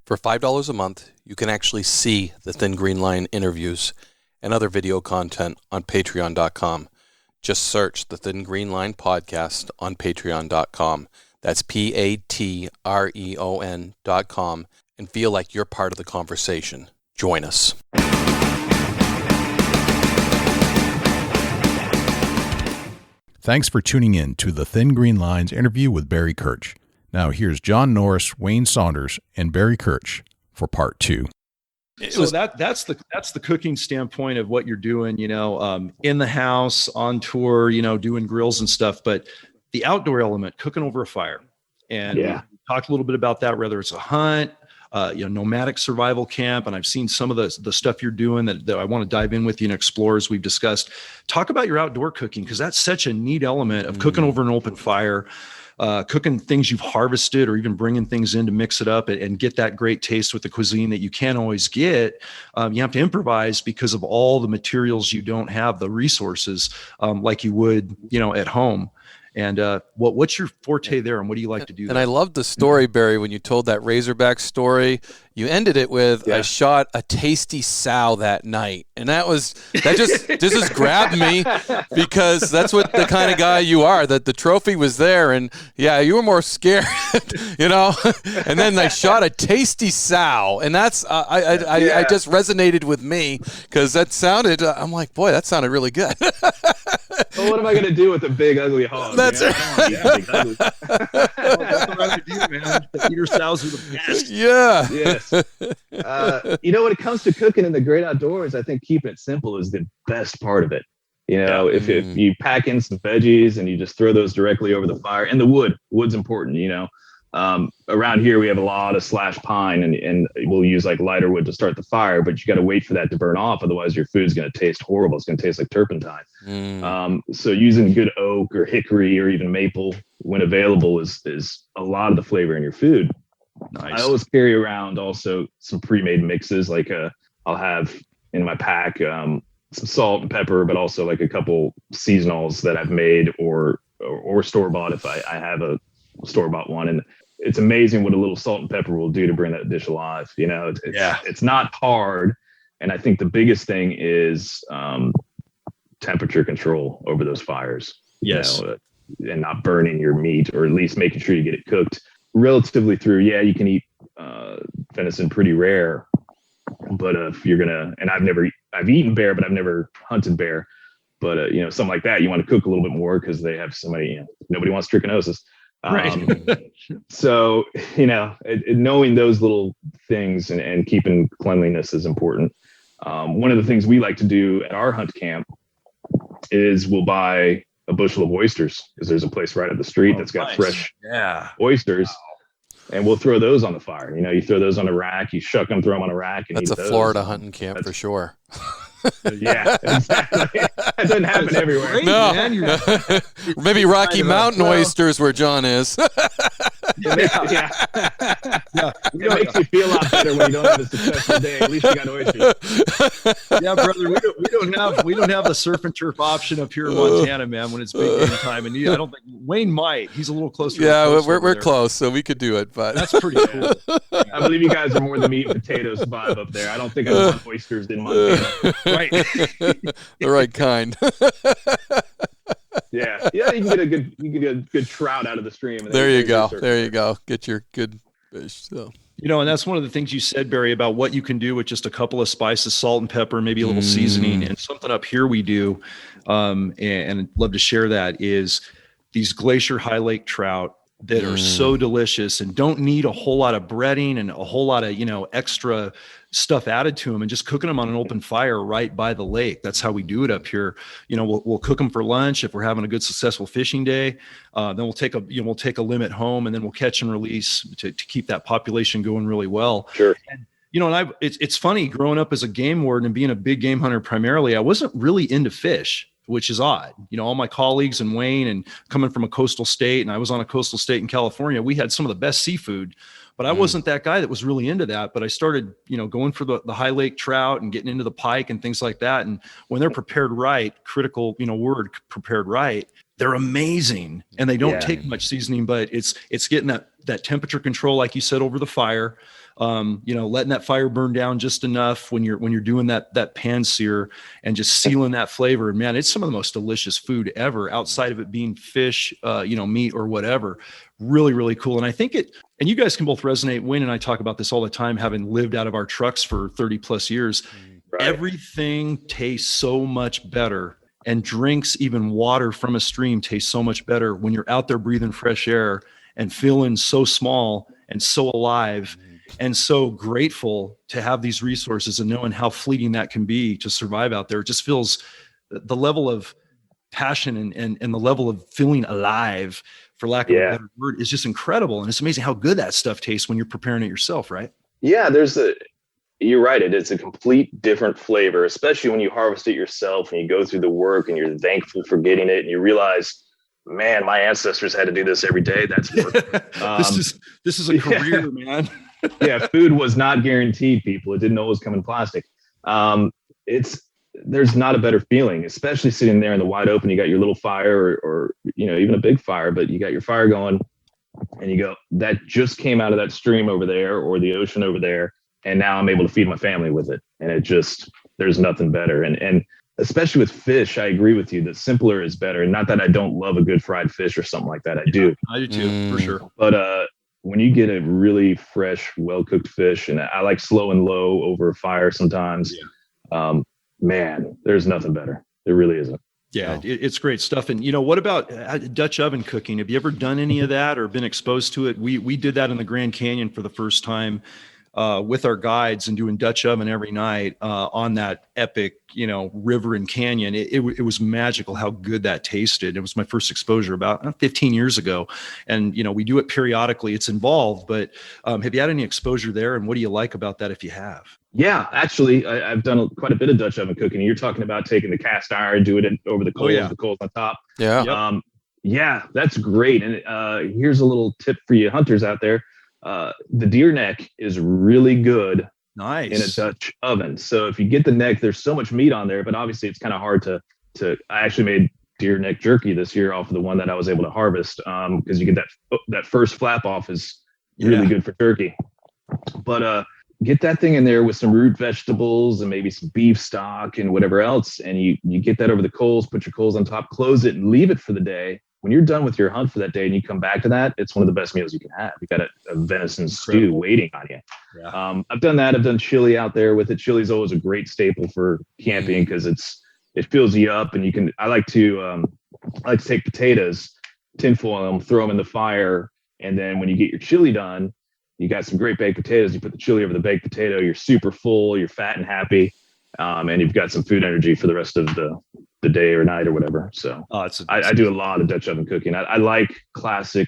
For $5 a month, you can actually see the Thin Green Line interviews and other video content on patreon.com. Just search the Thin Green Line podcast on patreon.com. That's patreon.com, and feel like you're part of the conversation. Join us. Thanks for tuning in to the Thin Green Line's interview with Barry Kerch. Now here's John Norris, Wayne Saunders, and Barry Kerch for part 2. So that's the cooking standpoint of what you're doing, in the house, on tour, doing grills and stuff. But the outdoor element, cooking over a fire, and we talked a little bit about that. Whether it's a hunt, nomadic survival camp, and I've seen some of the stuff you're doing that I want to dive in with you and explore as we've discussed. Talk about your outdoor cooking, because that's such a neat element of cooking over an open fire. Cooking things you've harvested, or even bringing things in to mix it up and get that great taste with the cuisine that you can't always get. You have to improvise because of all the materials you don't have, the resources like you would, at home. And what's your forte there, and what do you like to do there? And I loved the story, Barry, when you told that Razorback story. You ended it with, I shot a tasty sow that night. And that just grabbed me, because that's what the kind of guy you are, that the trophy was there. And you were more scared, and then I shot a tasty sow. And that's, I just resonated with me, because that sounded, I'm like, boy, that sounded really good. Well, what am I going to do with a big, ugly hog? That's right. That's what I do, man. Eater sows are the best. Yeah. Yes. When it comes to cooking in the great outdoors, I think keeping it simple is the best part of it. If you pack in some veggies and you just throw those directly over the fire, and wood's important. Around here we have a lot of slash pine, and we'll use like lighter wood to start the fire, but you got to wait for that to burn off. Otherwise your food's going to taste horrible. It's going to taste like turpentine. So using good oak or hickory or even maple when available is a lot of the flavor in your food. Nice. I always carry around also some pre-made mixes. Like I'll have in my pack some salt and pepper, but also like a couple seasonals that I've made or store-bought if I have a store-bought one. And it's amazing what a little salt and pepper will do to bring that dish alive. It's not hard. And I think the biggest thing is temperature control over those fires. Yes. And not burning your meat, or at least making sure you get it cooked relatively through. You can eat venison pretty rare, but if you're gonna, and I've eaten bear, but I've never hunted bear, but something like that, you want to cook a little bit more, because they have so many, nobody wants trichinosis. Right. So knowing those little things and keeping cleanliness is important. One of the things we like to do at our hunt camp is we'll buy a bushel of oysters, because there's a place right up the street that's got fresh oysters. Wow. And we'll throw those on the fire. You throw those on a rack, you shuck them, throw them on a rack. And that's eat a those. Florida hunting camp for sure. Yeah, exactly. That doesn't happen everywhere. Great, no. Man, maybe Rocky Mountain oysters where John is. It makes you feel a lot better when you don't have a successful day. At least you got oysters. Yeah, brother. We don't have the surf and turf option up here in Montana, man. When it's big game time, and I don't think Wayne might. He's a little closer. Yeah, we're close, so we could do it. But that's pretty cool. I believe you guys are more the meat and potatoes vibe up there. I don't think I want oysters in Montana. Right. The right kind. Yeah, you can get a good trout out of the stream. There you go. Get your good fish. So. And that's one of the things you said, Barry, about what you can do with just a couple of spices, salt and pepper, maybe a little seasoning, and something up here we do, and I'd love to share that, is these Glacier High Lake trout that are so delicious and don't need a whole lot of breading and a whole lot of, extra stuff added to them, and just cooking them on an open fire right by the lake. That's how we do it up here. We'll cook them for lunch if we're having a good successful fishing day. Then we'll take a limit home, and then we'll catch and release to keep that population going really well. Sure. And, it's funny, growing up as a game warden and being a big game hunter primarily, I wasn't really into fish, which is odd. All my colleagues and Wayne, and coming from a coastal state, and I was on a coastal state in California, we had some of the best seafood, but I wasn't that guy that was really into that. But I started, going for the high lake trout and getting into the pike and things like that. And when they're prepared right, critical, word, prepared right, they're amazing, and they don't take much seasoning, but it's getting that temperature control, like you said, over the fire. letting that fire burn down just enough when you're doing that pan sear and just sealing that flavor. And man, it's some of the most delicious food ever outside of it being fish, meat or whatever. Really, really cool. And I think and you guys can both resonate. Wayne and I talk about this all the time, having lived out of our trucks for 30 plus years. Right. Everything tastes so much better, and drinks, even water from a stream, tastes so much better when you're out there breathing fresh air and feeling so small and so alive and so grateful to have these resources and knowing how fleeting that can be to survive out there. It just feels the level of passion and the level of feeling alive, for lack of a better word, is just incredible. And it's amazing how good that stuff tastes when you're preparing it yourself, right? Yeah, you're right. It's a complete different flavor, especially when you harvest it yourself and you go through the work and you're thankful for getting it and you realize, man, my ancestors had to do this every day. That's work. This is a career, man. Yeah, food was not guaranteed, people. It didn't always come in plastic. There's not a better feeling, especially sitting there in the wide open. You got your little fire or even a big fire, but you got your fire going and you go, that just came out of that stream over there or the ocean over there. And now I'm able to feed my family with it. And there's nothing better. And especially with fish, I agree with you that simpler is better. And not that I don't love a good fried fish or something like that. I do. I do too, for sure. But when you get a really fresh, well-cooked fish, and I like slow and low over a fire sometimes, man, there's nothing better. There really isn't. Yeah, it's great stuff. And, what about Dutch oven cooking? Have you ever done any of that or been exposed to it? We did that in the Grand Canyon for the first time. With our guides and doing Dutch oven every night on that epic, river and canyon. It was magical how good that tasted. It was my first exposure about 15 years ago. And, we do it periodically. It's involved, but have you had any exposure there? And what do you like about that if you have? Yeah, actually, I've done quite a bit of Dutch oven cooking. You're talking about taking the cast iron, doing it over the coals, the coals on top. Yeah. Yeah, that's great. And here's a little tip for you hunters out there. The deer neck is really good in a Dutch oven. So if you get the neck, there's so much meat on there, but obviously it's kind of hard to I actually made deer neck jerky this year off of the one that I was able to harvest. Cause you get that first flap off is really good for turkey, but, get that thing in there with some root vegetables and maybe some beef stock and whatever else. And you get that over the coals, put your coals on top, close it and leave it for the day. When you're done with your hunt for that day and you come back to that, it's one of the best meals you can have. You got a venison stew waiting on you. Yeah. I've done that. I've done chili out there with it. Chili's always a great staple for camping because it fills you up. And I like to take potatoes, tinfoil them, throw them in the fire. And then when you get your chili done, you got some great baked potatoes. You put the chili over the baked potato. You're super full. You're fat and happy. And you've got some food energy for the rest of the day or night or whatever. So I do a lot of Dutch oven cooking. I like classic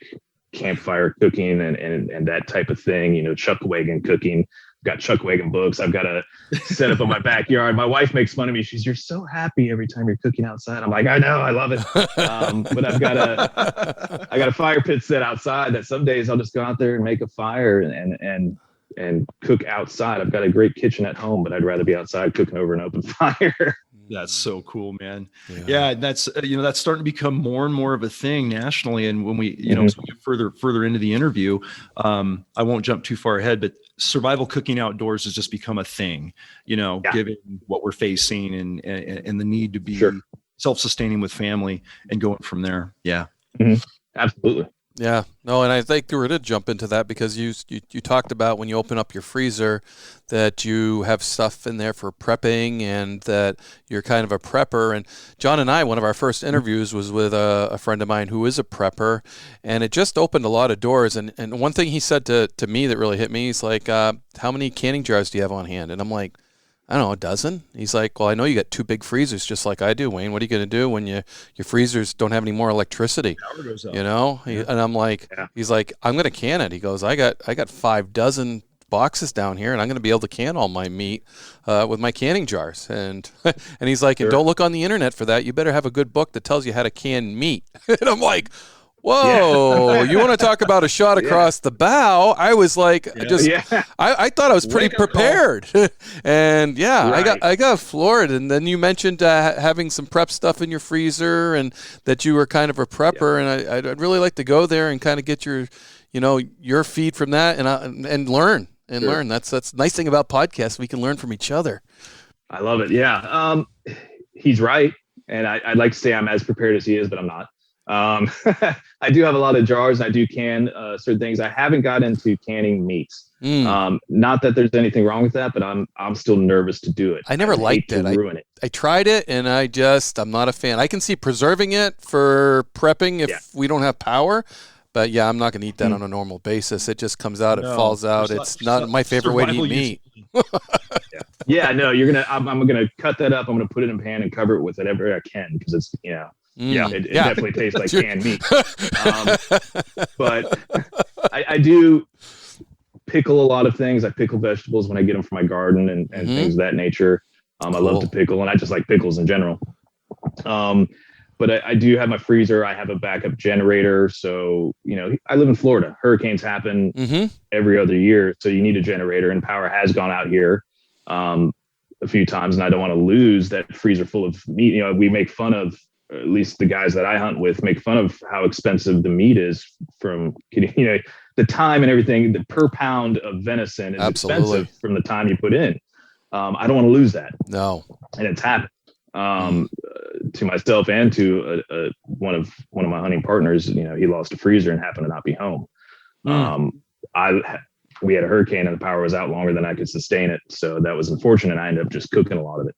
campfire cooking and that type of thing, Chuck wagon cooking. Got Chuck wagon books. I've got a set up in my backyard. My wife makes fun of me. You're so happy every time you're cooking outside. I'm like, I know, I love it. But I got a fire pit set outside that some days I'll just go out there and make a fire and cook outside. I've got a great kitchen at home, but I'd rather be outside cooking over an open fire. That's so cool, man. Yeah, that's that's starting to become more and more of a thing nationally. And when we, as we get further into the interview, I won't jump too far ahead, but survival cooking outdoors has just become a thing. Given what we're facing and the need to be self-sustaining with family and going from there. Yeah, absolutely. Yeah, no, and I think we were to jump into that because you talked about when you open up your freezer that you have stuff in there for prepping and that you're kind of a prepper. And John and I, one of our first interviews was with a friend of mine who is a prepper, and it just opened a lot of doors. And one thing he said to me that really hit me, he's like, how many canning jars do you have on hand? And I'm like, I don't know, a dozen. He's like, well, I know you got 2 big freezers just like I do, Wayne. What are you going to do when your freezers don't have any more electricity? Power goes up. And I'm like, he's like, I'm going to can it. He goes, I got 5 dozen boxes down here, and I'm going to be able to can all my meat with my canning jars. And he's like, and don't look on the internet for that. You better have a good book that tells you how to can meat. And I'm like, whoa, you want to talk about a shot across the bow? I was like, I thought I was pretty prepared. And I got floored. And then you mentioned having some prep stuff in your freezer and that you were kind of a prepper. And I'd really like to go there and kind of get your feed from that and learn and learn. That's the nice thing about podcasts. We can learn from each other. I love it. Yeah. He's right. And I'd like to say I'm as prepared as he is, but I'm not. I do have a lot of jars. I do can certain things. I haven't got into canning meats. Not that there's anything wrong with that, but I'm still nervous to do it. I never liked it. Ruin it. I tried it, and I'm not a fan. I can see preserving it for prepping if we don't have power. But yeah, I'm not going to eat that on a normal basis. It just comes out, it falls out. It's not my favorite way to eat meat. Yeah, no, I'm going to cut that up. I'm going to put it in a pan and cover it with whatever I can because it's, it definitely tastes like canned meat. But I do pickle a lot of things. I pickle vegetables when I get them from my garden and things of that nature. I love to pickle, and I just like pickles in general. But I do have my freezer. I have a backup generator. So, I live in Florida. Hurricanes happen every other year. So you need a generator, and power has gone out here a few times. And I don't want to lose that freezer full of meat. We make fun of, at least the guys that I hunt with make fun of how expensive the meat is from, the time and everything. The per pound of venison is expensive from the time you put in. I don't want to lose that. No. And it's happened. To myself and to one of my hunting partners. He lost a freezer and happened to not be home. We had a hurricane and the power was out longer than I could sustain it, so that was unfortunate. I ended up just cooking a lot of it.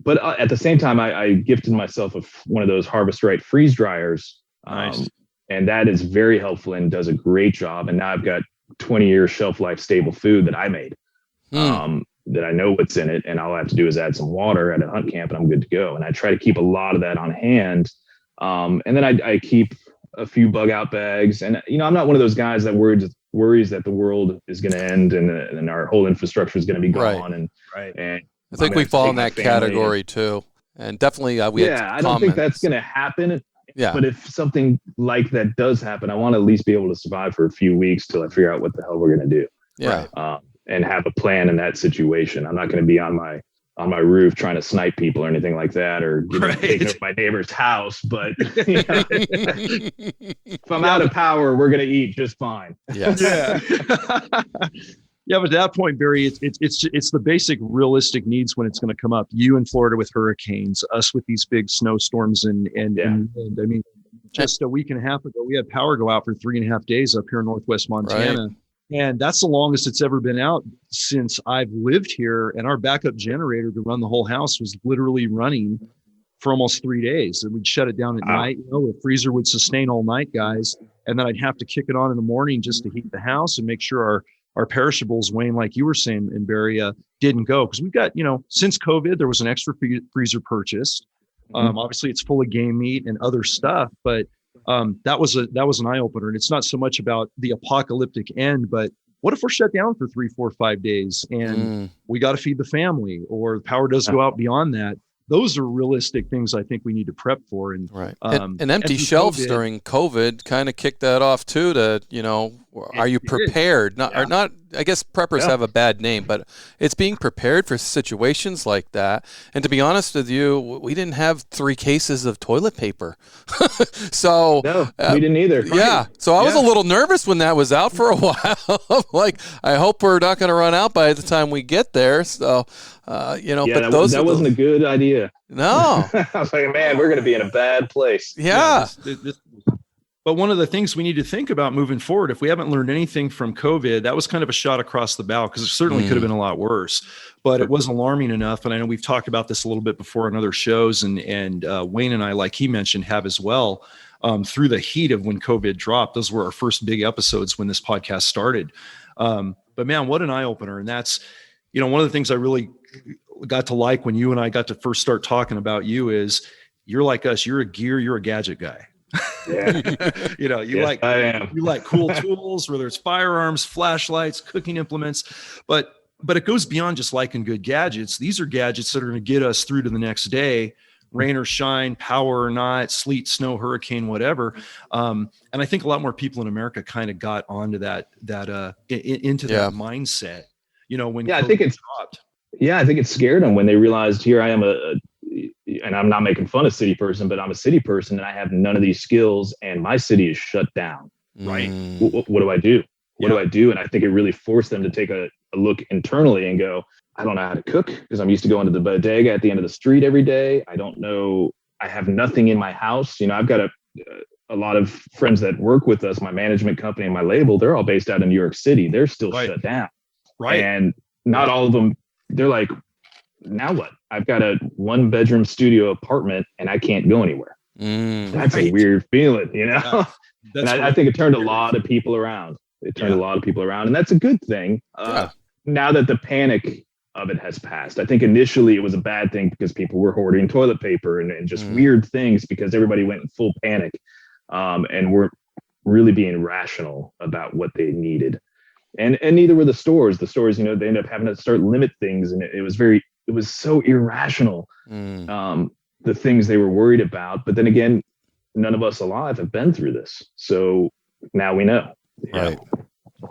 But at the same time, I gifted myself one of those Harvest Right freeze dryers. Nice. And that is very helpful and does a great job. And now I've got 20-year shelf life stable food that I made. That I know what's in it, and all I have to do is add some water at a hunt camp and I'm good to go. And I try to keep a lot of that on hand. And then I keep a few bug out bags. And, I'm not one of those guys that worries that the world is going to end and our whole infrastructure is going to be gone. And I think we fall in that category too. And definitely I don't think that's going to happen. Yeah. But if something like that does happen, I want to at least be able to survive for a few weeks till I figure out what the hell we're going to do. Yeah. And have a plan in that situation. I'm not going to be on my roof trying to snipe people or anything like that, or taking over my neighbor's house. But if I'm out of power, we're going to eat just fine. Yes. Yeah. Yeah, but at that point, Barry, it's the basic realistic needs when it's going to come up. You in Florida with hurricanes, us with these big snowstorms, and I mean, just a week and a half ago, we had power go out for 3.5 days up here in Northwest Montana. Right. And that's the longest it's ever been out since I've lived here. And our backup generator to run the whole house was literally running for almost 3 days. And we'd shut it down at night. The freezer would sustain all night, guys. And then I'd have to kick it on in the morning just to heat the house and make sure our perishables, Wayne, like you were saying, and Barry, didn't go. Because we've got, since COVID, there was an extra freezer purchased. Obviously, it's full of game meat and other stuff, but that was an eye opener. And it's not so much about the apocalyptic end, but what if we're shut down for 3, 4, 5 days and we got to feed the family, or the power does go out beyond that? Those are realistic things I think we need to prep for. And and empty shelves during COVID kind of kicked that off too. Are you prepared? Or not. I guess preppers have a bad name, but it's being prepared for situations like that. And to be honest with you, we didn't have 3 cases of toilet paper. So no, we didn't either. Yeah. So I was a little nervous when that was out for a while. Like, I hope we're not going to run out by the time we get there. So, but that wasn't a good idea. No. I was like, man, we're going to be in a bad place. Yeah. But one of the things we need to think about moving forward, if we haven't learned anything from COVID, that was kind of a shot across the bow, because it certainly could have been a lot worse, but it was alarming enough. And I know we've talked about this a little bit before on other shows, and Wayne and I, like he mentioned, have as well. Through the heat of when COVID dropped, those were our first big episodes when this podcast started. But man, what an eye opener. And that's, one of the things I really got to like when you and I got to first start talking about you is you're like us, you're a gadget guy. Yeah. I am. You like cool tools, whether it's firearms, flashlights, cooking implements, but it goes beyond just liking good gadgets. These are gadgets that are going to get us through to the next day, rain or shine, power or not, sleet, snow, hurricane, whatever. And I think a lot more people in America kind of got onto that mindset, when I think it's dropped. Yeah, I think it scared them when they realized, here I am and I'm not making fun of city person, but I'm a city person and I have none of these skills and my city is shut down. Right. What do I do? What do I do? And I think it really forced them to take a look internally and go, I don't know how to cook because I'm used to going to the bodega at the end of the street every day. I don't know. I have nothing in my house. I've got a lot of friends that work with us, my management company and my label, they're all based out in New York City. They're still shut down. Right. And not all of them, they're like, now what? I've got a 1-bedroom studio apartment and I can't go anywhere. That's a weird feeling, and I think it turned a lot of people around. And that's a good thing. Now that the panic of it has passed, I think initially it was a bad thing because people were hoarding toilet paper and just weird things because everybody went in full panic and weren't really being rational about what they needed. And neither were the stores. The stores, they ended up having to start limit things, and it was so irrational. The things they were worried about. But then again, none of us alive have been through this. So now we know. Right.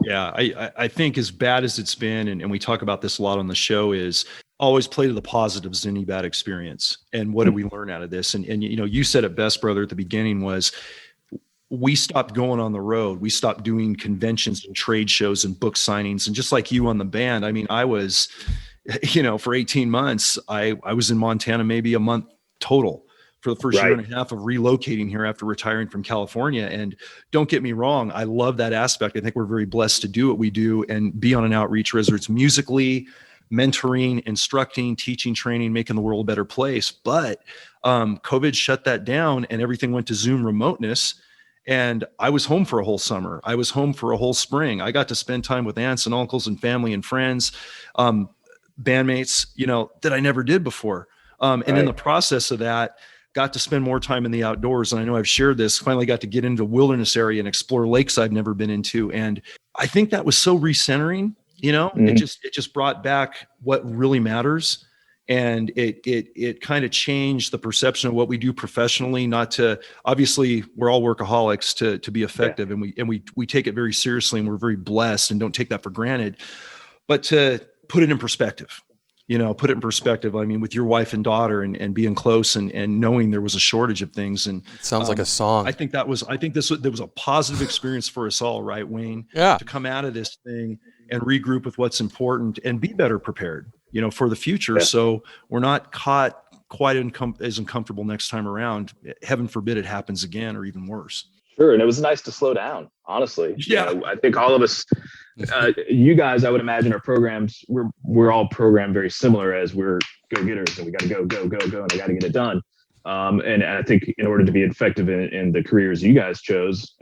Yeah. I think as bad as it's been, and we talk about this a lot on the show, is always play to the positives in any bad experience. And what did we learn out of this? And you said it best, brother, at the beginning was we stopped going on the road. We stopped doing conventions and trade shows and book signings. And just like you on the band, I mean, I was, for 18 months, I was in Montana, maybe a month total for the first year and a half of relocating here after retiring from California. And don't get me wrong, I love that aspect. I think we're very blessed to do what we do and be on an outreach, whether it's musically, mentoring, instructing, teaching, training, making the world a better place. But COVID shut that down and everything went to Zoom remoteness. And I was home for a whole summer. I was home for a whole spring. I got to spend time with aunts and uncles and family and friends, bandmates, that I never did before. And in the process of that, got to spend more time in the outdoors. And I know I've shared this, finally got to get into a wilderness area and explore lakes I've never been into. And I think that was so recentering, it just brought back what really matters. And it kind of changed the perception of what we do professionally, not to, obviously we're all workaholics to be effective. And we take it very seriously and we're very blessed and don't take that for granted, but to put it in perspective. I mean, with your wife and daughter and being close and knowing there was a shortage of things. And it sounds like a song. I think there was a positive experience for us all, right, Wayne? Yeah. To come out of this thing and regroup with what's important and be better prepared, for the future. Yeah. So we're not caught quite as uncomfortable next time around. Heaven forbid it happens again or even worse. Sure. And it was nice to slow down, honestly. Yeah. I think all of us, you guys, I would imagine our programs, we're all programmed very similar as we're go-getters and we got to go, and I got to get it done. And I think in order to be effective in the careers you guys chose,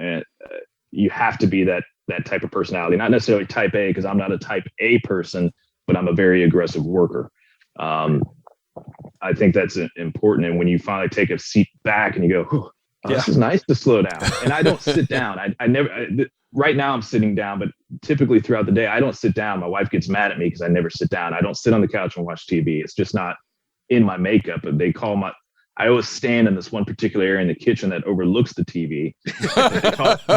you have to be that type of personality, not necessarily type A, because I'm not a type A person, but I'm a very aggressive worker. I think that's important. And when you finally take a seat back and you go, this is nice to slow down. And I don't sit down. Right now I'm sitting down, but typically throughout the day, I don't sit down. My wife gets mad at me because I never sit down. I don't sit on the couch and watch TV. It's just not in my makeup. I always stand in this one particular area in the kitchen that overlooks the TV.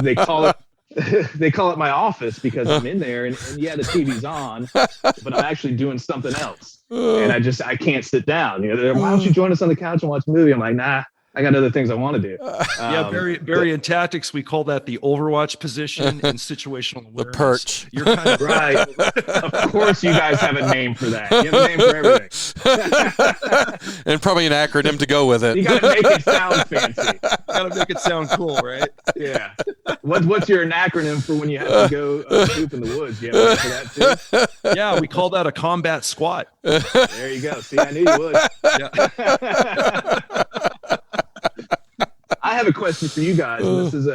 They call it my office because I'm in there and the TV's on, but I'm actually doing something else. And I can't sit down. Why don't you join us on the couch and watch a movie? I'm like, nah. I got other things I want to do. Barry, in tactics, we call that the Overwatch position in situational awareness. The perch. You're kind of right. Of course, you guys have a name for that. You have a name for everything. And probably an acronym to go with it. You got to make it sound fancy. Got to make it sound cool, right? Yeah. What's your acronym for when you have to go poop in the woods? You have one for that too? Yeah, we call that a combat squat. There you go. See, I knew you would. Yeah. I have a question for you guys. And this is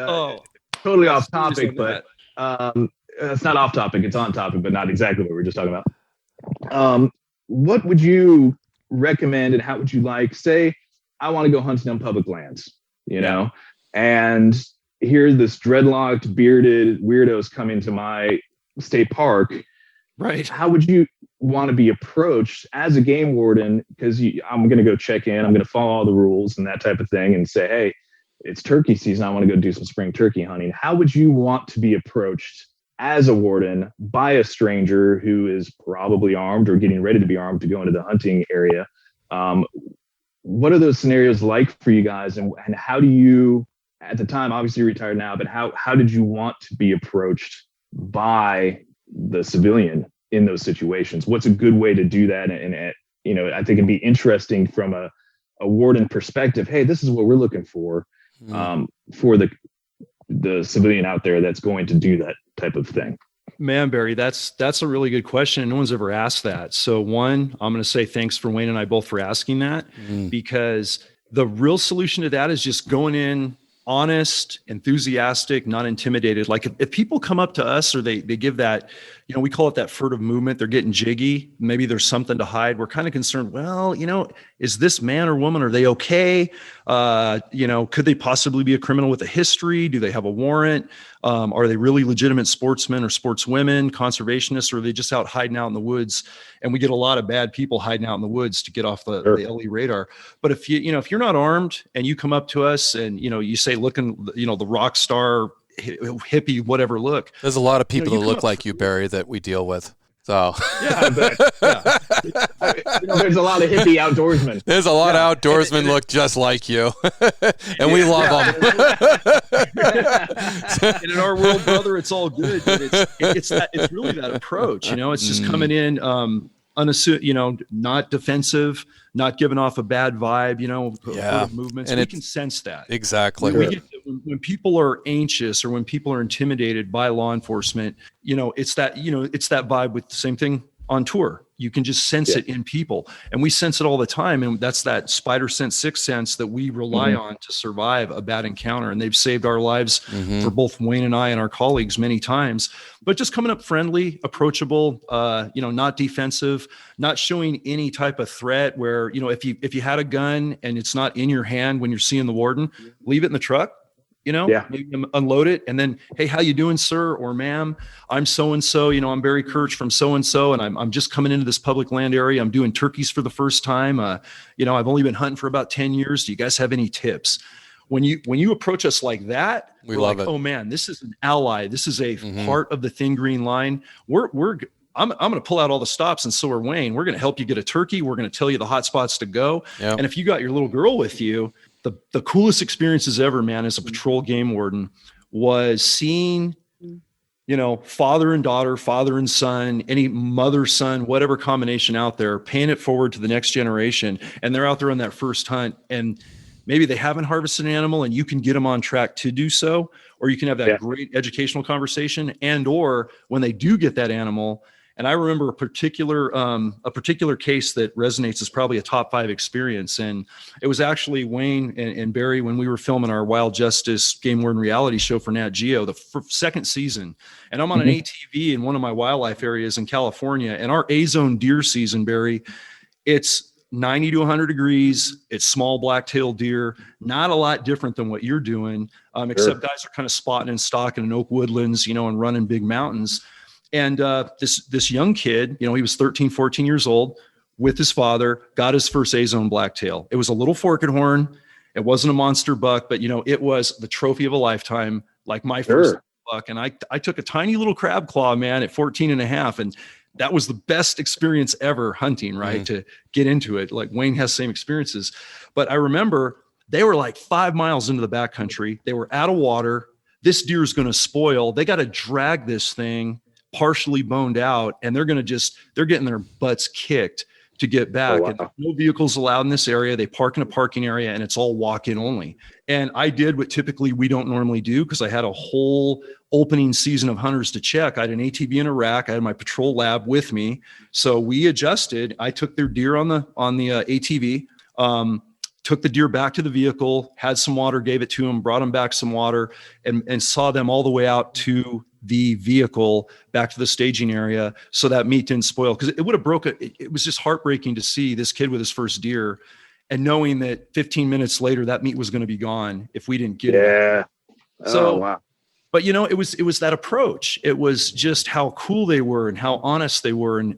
totally off topic, but it's not off topic. It's on topic, but not exactly what we were just talking about. What would you recommend and how would you say, I want to go hunting on public lands, and here this dreadlocked, bearded weirdos come into my state park. Right. How would you want to be approached as a game warden? Because I'm going to go check in. I'm going to follow all the rules and that type of thing and say, hey, it's turkey season. I want to go do some spring turkey hunting. How would you want to be approached as a warden by a stranger who is probably armed or getting ready to be armed to go into the hunting area? What are those scenarios like for you guys? And how do you, at the time, obviously you're retired now, but how did you want to be approached by the civilian in those situations. What's a good way to do that? And I think it'd be interesting from a warden perspective. Hey, this is what we're looking for the civilian out there that's going to do that type of thing. Man, Barry, that's a really good question. No one's ever asked that. So one, I'm going to say thanks for Wayne and I both for asking that, because the real solution to that is just going in honest, enthusiastic, not intimidated. Like if people come up to us or they give that, we call it that furtive movement, they're getting jiggy, maybe there's something to hide. We're kind of concerned, well, is this man or woman, are they okay? Could they possibly be a criminal with a history? Do they have a warrant? Are they really legitimate sportsmen or sportswomen, conservationists, or are they just out hiding out in the woods? And we get a lot of bad people hiding out in the woods to get off the LE radar. But if you're not armed and you come up to us and, you say, looking, the rock star, hippie, whatever look. There's a lot of people that look like you, Barry, that we deal with. So yeah, I bet. Yeah. There's a lot of hippie outdoorsmen. There's a lot of outdoorsmen look just like you, and we love them. And in our world, brother, it's all good. But it's really that approach. It's just coming in unassuming, not defensive, not giving off a bad vibe. Movements, and we can sense that exactly. When people are anxious or when people are intimidated by law enforcement, it's that vibe with the same thing on tour. You can just sense it in people, and we sense it all the time. And that's that spider sense, sixth sense that we rely on to survive a bad encounter. And they've saved our lives for both Wayne and I and our colleagues many times. But just coming up friendly, approachable, not defensive, not showing any type of threat where, if you had a gun and it's not in your hand when you're seeing the warden, leave it in the truck. Maybe unload it and then, hey, how you doing, sir or ma'am? I'm so-and-so, I'm Barry Kerch from so-and-so, and I'm just coming into this public land area. I'm doing turkeys for the first time. I've only been hunting for about 10 years. Do you guys have any tips? When you approach us like that, we're like, oh man, this is an ally. This is a part of the thin green line. I'm going to pull out all the stops, and so are Wayne. We're going to help you get a turkey. We're going to tell you the hot spots to go. Yep. And if you got your little girl with you, the coolest experiences ever, man, as a patrol game warden was seeing, father and daughter, father and son, any mother, son, whatever combination out there, paying it forward to the next generation. And they're out there on that first hunt, and maybe they haven't harvested an animal and you can get them on track to do so, or you can have that great educational conversation, and, or when they do get that animal. And I remember a particular case that resonates as probably a top 5 experience. And it was actually Wayne and Barry when we were filming our Wild Justice Game Warden reality show for Nat Geo, the second season. And I'm on an ATV in one of my wildlife areas in California. And our A-zone deer season, Barry, it's 90 to 100 degrees. It's small black-tailed deer, not a lot different than what you're doing, except guys are kind of spotting and stalking in oak woodlands, and running big mountains. And this young kid, he was 13, 14 years old with his father, got his first A-zone blacktail. It was a little forked horn. It wasn't a monster buck, but, it was the trophy of a lifetime, like my first buck. And I took a tiny little crab claw, man, at 14 and a half. And that was the best experience ever hunting, right? To get into it. Like Wayne has same experiences. But I remember they were like 5 miles into the backcountry. They were out of water. This deer is going to spoil. They got to drag this thing partially boned out, and they're getting their butts kicked to get back. And no vehicles allowed in this area. They park in a parking area, and it's all walk-in only. And I did what typically we don't normally do, because I had a whole opening season of hunters to check. I had an ATV in a rack. I had my patrol lab with me. So we adjusted. I took their deer on the ATV, took the deer back to the vehicle, had some water, gave it to them, brought them back some water, and saw them all the way out to the vehicle back to the staging area so that meat didn't spoil, because it would have broken. It was just heartbreaking to see this kid with his first deer and knowing that 15 minutes later that meat was going to be gone if we didn't get it. But it was that approach. It was just how cool they were and how honest they were, and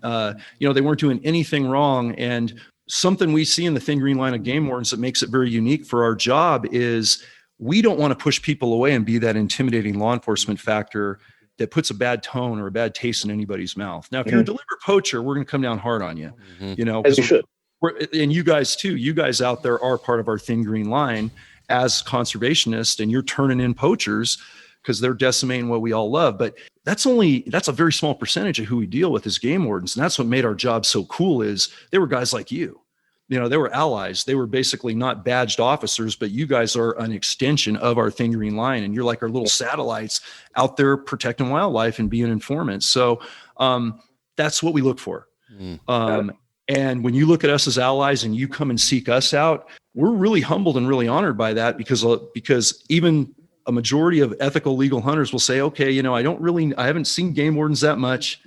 they weren't doing anything wrong. And something we see in the thin green line of game wardens that makes it very unique for our job is we don't want to push people away and be that intimidating law enforcement factor that puts a bad tone or a bad taste in anybody's mouth. Now, if you're a deliberate poacher, we're going to come down hard on you, as you should. And you guys too, you guys out there are part of our thin green line as conservationists, and you're turning in poachers. because they're decimating what we all love. But that's a very small percentage of who we deal with as game wardens. And that's what made our job so cool is they were guys like you. They were allies. They were basically not badged officers, but you guys are an extension of our Thin Green Line. And you're like our little satellites out there protecting wildlife and being informants. So that's what we look for. And when you look at us as allies and you come and seek us out, we're really humbled and really honored by that because even a majority of ethical legal hunters will say, okay, I haven't seen game wardens that much.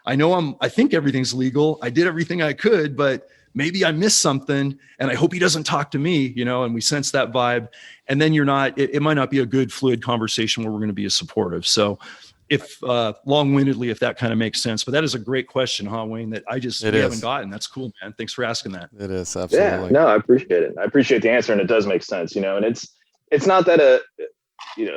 I think everything's legal. I did everything I could, but maybe I missed something and I hope he doesn't talk to me, and we sense that vibe. And then it might not be a good fluid conversation where we're going to be as supportive. So if long-windedly, if that kind of makes sense, but that is a great question, Wayne, that we haven't gotten. That's cool, man. Thanks for asking that. It is. Absolutely. Yeah, no, I appreciate it. I appreciate the answer. And it does make sense, and it's not that at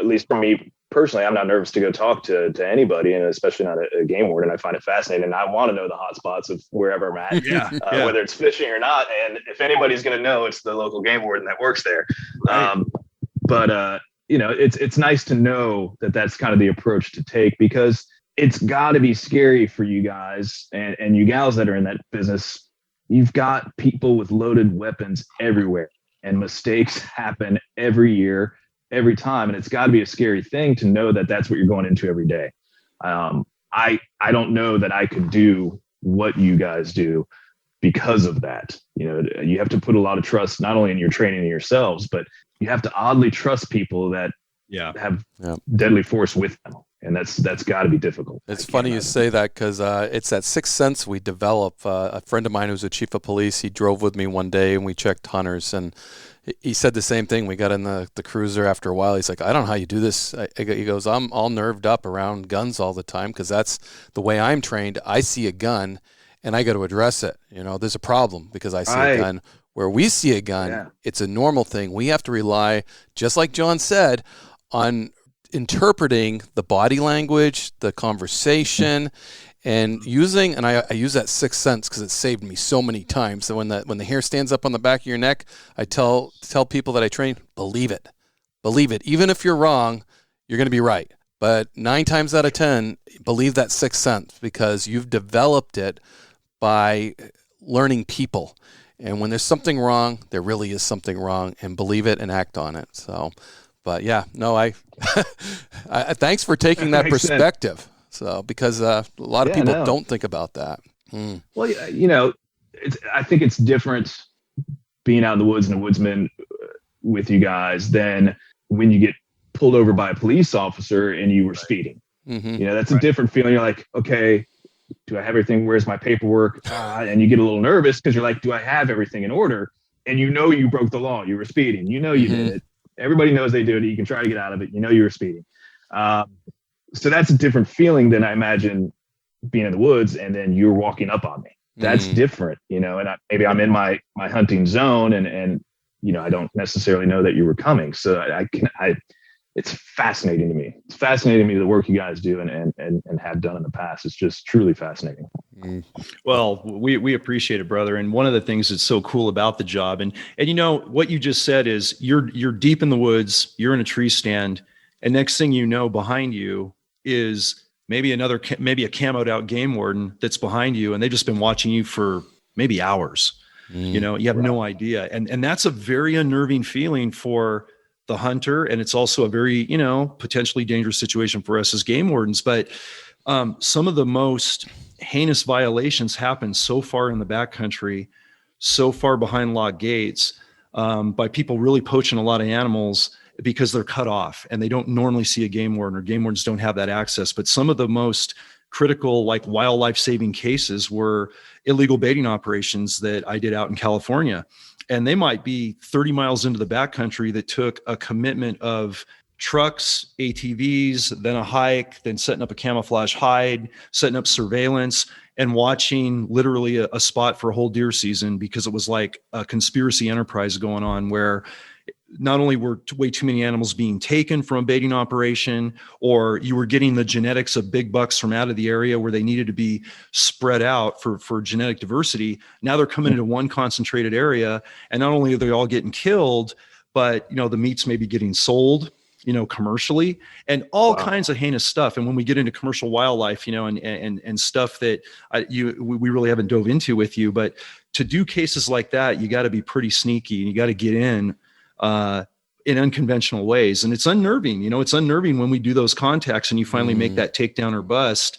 least for me personally, I'm not nervous to go talk to anybody, and especially not a game warden. I find it fascinating. And I want to know the hot spots of wherever I'm at, whether it's fishing or not. And if anybody's going to know, it's the local game warden that works there. Right. It's nice to know that that's kind of the approach to take, because it's got to be scary for you guys and you gals that are in that business. You've got people with loaded weapons everywhere, and mistakes happen every year, every time. And it's got to be a scary thing to know that that's what you're going into every day. I don't know that I could do what you guys do because of that. You have to put a lot of trust, not only in your training and yourselves, but you have to oddly trust people that have deadly force with them. And that's got to be difficult. It's funny you say that, because it's that sixth sense we develop. A friend of mine who's a chief of police, he drove with me one day and we checked hunters, and he said the same thing. We got in the cruiser after a while. He's like, I don't know how you do this. He goes, I'm all nerved up around guns all the time because that's the way I'm trained. I see a gun and I got to address it. There's a problem because I see a gun. Where we see a gun, it's a normal thing. We have to rely, just like John said, on interpreting the body language, the conversation, and using, and I use that sixth sense because it saved me so many times. So when the hair stands up on the back of your neck, I tell people that I train, believe it. Even if you're wrong, you're going to be right. But 9 times out of 10, believe that sixth sense, because you've developed it by learning people. And when there's something wrong, there really is something wrong, and believe it and act on it. So, but I thanks for taking that perspective. Sense. So, because a lot of people don't think about that. Well, I think it's different being out in the woods and a woodsman with you guys than when you get pulled over by a police officer and you were speeding. Mm-hmm. That's a different feeling. You're like, okay, do I have everything? Where's my paperwork? And you get a little nervous because you're like, do I have everything in order? And you broke the law. You were speeding. You did it. Everybody knows they do it. You can try to get out of it. You were speeding. So that's a different feeling than I imagine being in the woods and then you're walking up on me. That's different, and maybe I'm in my hunting zone and I don't necessarily know that you were coming. So it's fascinating to me. It's fascinating to me the work you guys do and have done in the past. It's just truly fascinating. Well, we appreciate it, brother. And one of the things that's so cool about the job, and what you just said is you're deep in the woods, you're in a tree stand, and next thing you know, behind you is maybe a camoed out game warden that's behind you, and they've just been watching you for maybe hours. You have no idea. And that's a very unnerving feeling for the hunter. And it's also a very, potentially dangerous situation for us as game wardens. But some of the most heinous violations happen so far in the backcountry, so far behind locked gates, by people really poaching a lot of animals because they're cut off and they don't normally see a game warden, or game wardens don't have that access. But some of the most critical, like wildlife saving cases, were illegal baiting operations that I did out in California. And they might be 30 miles into the backcountry that took a commitment of trucks, ATVs, then a hike, then setting up a camouflage hide, setting up surveillance, and watching literally a spot for a whole deer season, because it was like a conspiracy enterprise going on where not only were way too many animals being taken from a baiting operation, or you were getting the genetics of big bucks from out of the area where they needed to be spread out for genetic diversity. Now they're coming into one concentrated area, and not only are they all getting killed, but the meat's maybe getting sold. commercially, and all kinds of heinous stuff. And when we get into commercial wildlife, and stuff that we really haven't dove into with you, but to do cases like that, you got to be pretty sneaky, and you got to get in unconventional ways. And it's unnerving, it's unnerving when we do those contacts and you finally make that takedown or bust,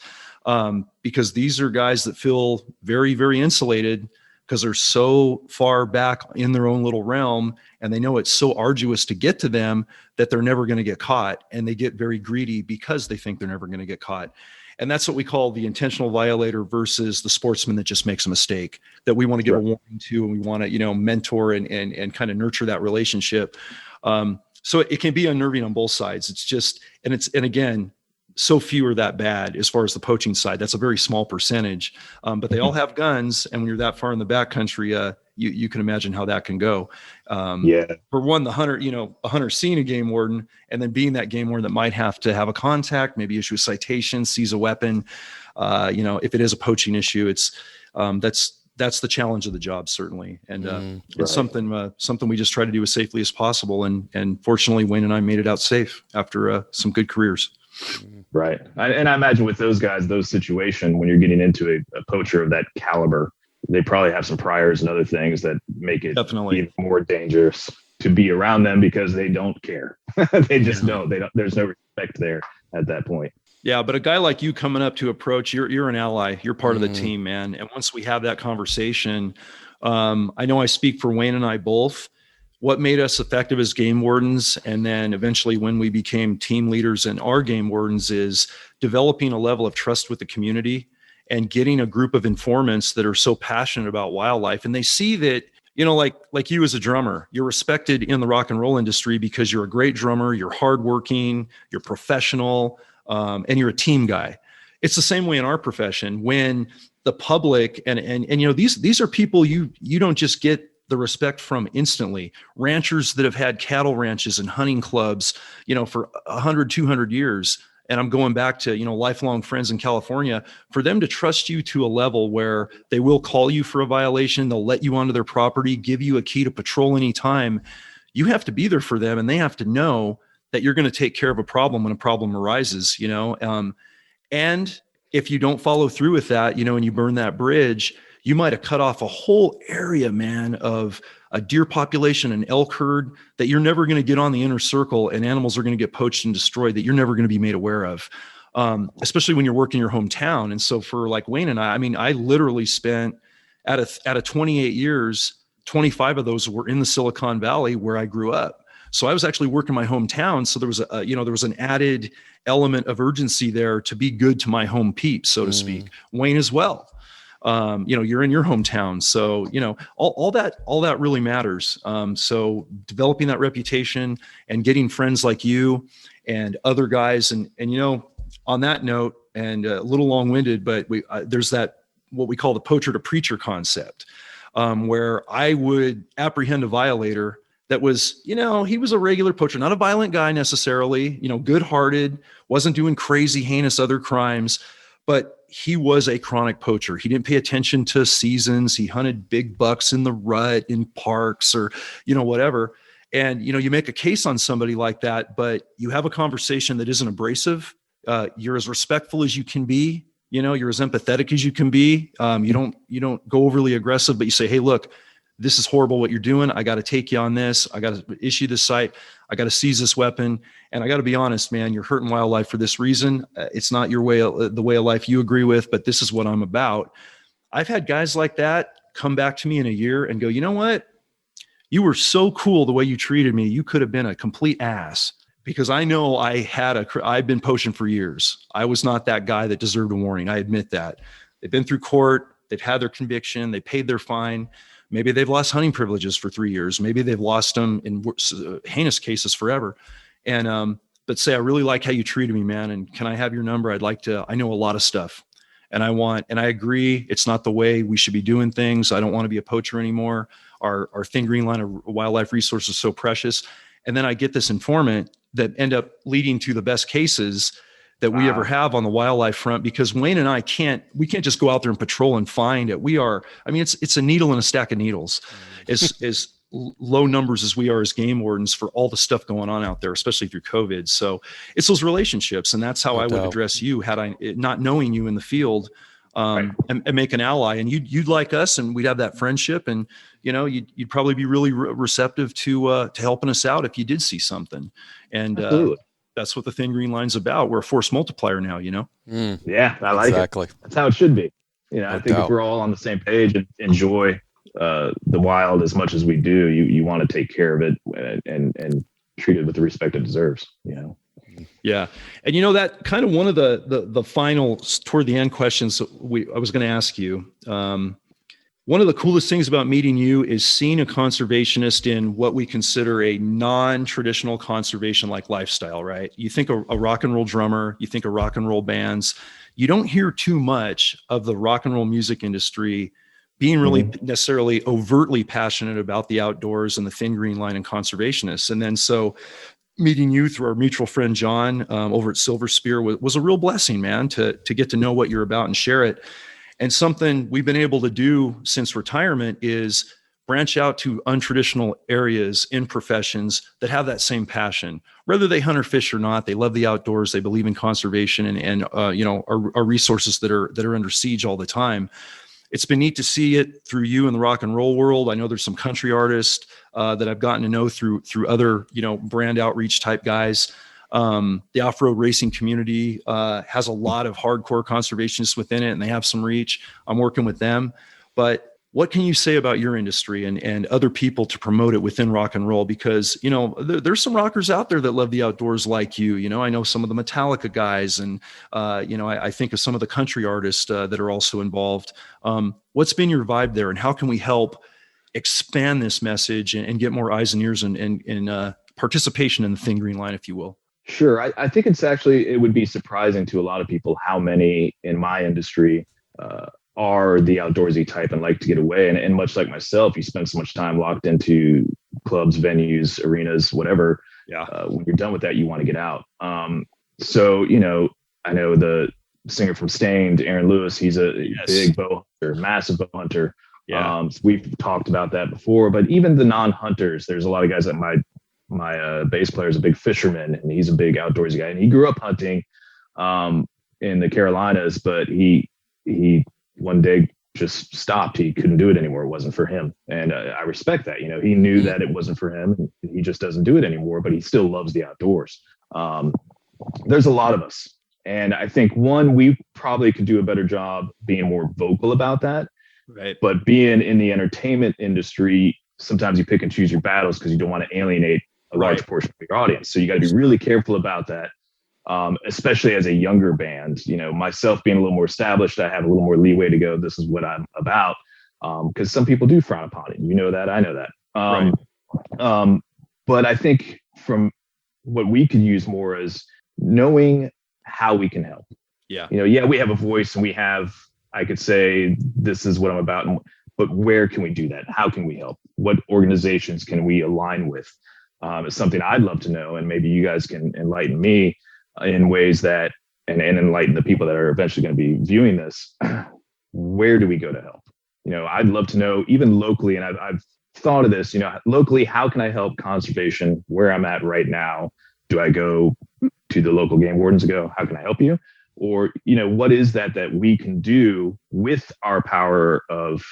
because these are guys that feel very, very insulated because they're so far back in their own little realm, and they know it's so arduous to get to them that they're never going to get caught. And they get very greedy because they think they're never going to get caught. And that's what we call the intentional violator versus the sportsman that just makes a mistake, that we want to give a warning to, and we want to, mentor and kind of nurture that relationship. So it can be unnerving on both sides. It's just, and again, so few are that bad as far as the poaching side. That's a very small percentage, but they all have guns. And when you're that far in the backcountry, you can imagine how that can go. For one, the hunter, a hunter seeing a game warden and then being that game warden that might have to have a contact, maybe issue a citation, seize a weapon. If it is a poaching issue, it's that's the challenge of the job, certainly. And it's something we just try to do as safely as possible. And fortunately, Wayne and I made it out safe after some good careers. Right. And I imagine with those guys, those situations, when you're getting into a poacher of that caliber, they probably have some priors and other things that make it even more dangerous to be around them because they don't care. They just don't. There's no respect there at that point. Yeah, but a guy like you coming up to approach, you're an ally. You're part of the team, man. And once we have that conversation, I know I speak for Wayne and I both. What made us effective as game wardens, and then eventually when we became team leaders and our game wardens, is developing a level of trust with the community and getting a group of informants that are so passionate about wildlife. And they see that, like you as a drummer, you're respected in the rock and roll industry because you're a great drummer, you're hardworking, you're professional, and you're a team guy. It's the same way in our profession. When the public and these are people you don't just get the respect from instantly. Ranchers that have had cattle ranches and hunting clubs, for 100, 200 years. And I'm going back to, lifelong friends in California, for them to trust you to a level where they will call you for a violation. They'll let you onto their property, give you a key to patrol anytime. You have to be there for them, and they have to know that you're going to take care of a problem when a problem arises, and if you don't follow through with that, and you burn that bridge, you might have cut off a whole area, man, of a deer population, an elk herd that you're never going to get on the inner circle, and animals are going to get poached and destroyed that you're never going to be made aware of, especially when you're working your hometown. And so for like Wayne and I literally spent out of 28 years, 25 of those were in the Silicon Valley where I grew up. So I was actually working my hometown. So there was there was an added element of urgency there to be good to my home peeps, so to speak. Wayne as well. You're in your hometown. So, all that really matters. So developing that reputation and getting friends like you and other guys. And on that note, and a little long-winded, but there's that, what we call the poacher to preacher concept, where I would apprehend a violator that was, he was a regular poacher, not a violent guy necessarily, good-hearted, wasn't doing crazy, heinous other crimes, but he was a chronic poacher. He didn't pay attention to seasons. He hunted big bucks in the rut, in parks, or, whatever. And, you make a case on somebody like that, but you have a conversation that isn't abrasive. You're as respectful as you can be. You're as empathetic as you can be. You don't go overly aggressive, but you say, hey, look, this is horrible what you're doing. I got to take you on this. I got to issue this site. I got to seize this weapon. And I got to be honest, man, you're hurting wildlife for this reason. It's not the way of life you agree with, but this is what I'm about. I've had guys like that come back to me in a year and go, you know what? You were so cool the way you treated me. You could have been a complete ass, because I know I've been poaching for years. I was not that guy that deserved a warning. I admit that. They've been through court. They've had their conviction. They paid their fine. Maybe they've lost hunting privileges for 3 years. Maybe they've lost them in heinous cases forever. And, but say, I really like how you treated me, man. And can I have your number? I know a lot of stuff, and I agree. It's not the way we should be doing things. I don't want to be a poacher anymore. Our thin green line of wildlife resources is so precious. And then I get this informant that end up leading to the best cases that we ever have on the wildlife front, because Wayne and I can't just go out there and patrol and find it. It's a needle in a stack of needles. As low numbers as we are as game wardens for all the stuff going on out there, especially through COVID. So it's those relationships. And that's how I would address you had I not knowing you in the field, and make an ally, and you'd like us, and we'd have that friendship, and you'd probably be really receptive to helping us out if you did see something. And that's what the Thin Green Line's about. We're a force multiplier now, Yeah, I like it. That's how it should be. I think if we're all on the same page and enjoy the wild as much as we do, you want to take care of it and treat it with the respect it deserves. Yeah. And that kind of one of the final toward the end questions I was going to ask you. One of the coolest things about meeting you is seeing a conservationist in what we consider a non-traditional conservation-like lifestyle, right? You think a rock and roll drummer, you think of rock and roll bands. You don't hear too much of the rock and roll music industry being really necessarily overtly passionate about the outdoors and the Thin Green Line and conservationists. And then so meeting you through our mutual friend, John, over at Silver Spear was a real blessing, man, to get to know what you're about and share it. And something we've been able to do since retirement is branch out to untraditional areas in professions that have that same passion. Whether they hunt or fish or not, they love the outdoors, they believe in conservation and our resources that are under siege all the time. It's been neat to see it through you in the rock and roll world. I know there's some country artists that I've gotten to know through other, brand outreach type guys. The off-road racing community has a lot of hardcore conservationists within it, and they have some reach. I'm working with them. But what can you say about your industry and other people to promote it within rock and roll? Because, there's some rockers out there that love the outdoors like you. I know some of the Metallica guys, and, I think of some of the country artists that are also involved. What's been your vibe there, and how can we help expand this message and get more eyes and ears and participation in the Thin Green Line, if you will? Sure. I think it would be surprising to a lot of people how many in my industry are the outdoorsy type and like to get away. And much like myself, you spend so much time locked into clubs, venues, arenas, whatever. Yeah. When you're done with that, you want to get out. So, I know the singer from Stained, Aaron Lewis, he's a big bow hunter, massive bow hunter. Yeah. We've talked about that before, but even the non-hunters, there's a lot of guys that my bass player is a big fisherman, and he's a big outdoorsy guy, and he grew up hunting in the Carolinas, but he one day just stopped. He couldn't do it anymore. It wasn't for him. And I respect that. He knew that it wasn't for him, and he just doesn't do it anymore, but he still loves the outdoors. There's a lot of us. And I think we probably could do a better job being more vocal about that. Right. But being in the entertainment industry, sometimes you pick and choose your battles because you don't want to alienate a large portion of your audience. So you got to be really careful about that. Especially as a younger band, myself being a little more established, I have a little more leeway to go, this is what I'm about. Because some people do frown upon it. That, I know that. But I think from what we could use more is knowing how we can help. Yeah. We have a voice and I could say, this is what I'm about. But where can we do that? How can we help? What organizations can we align with? It's something I'd love to know. And maybe you guys can enlighten me in ways that, and enlighten the people that are eventually going to be viewing this. Where do we go to help? I'd love to know, even locally, and I've thought of this, locally, how can I help conservation where I'm at right now? Do I go to the local game wardens and go, how can I help you? Or, what is that we can do with our power of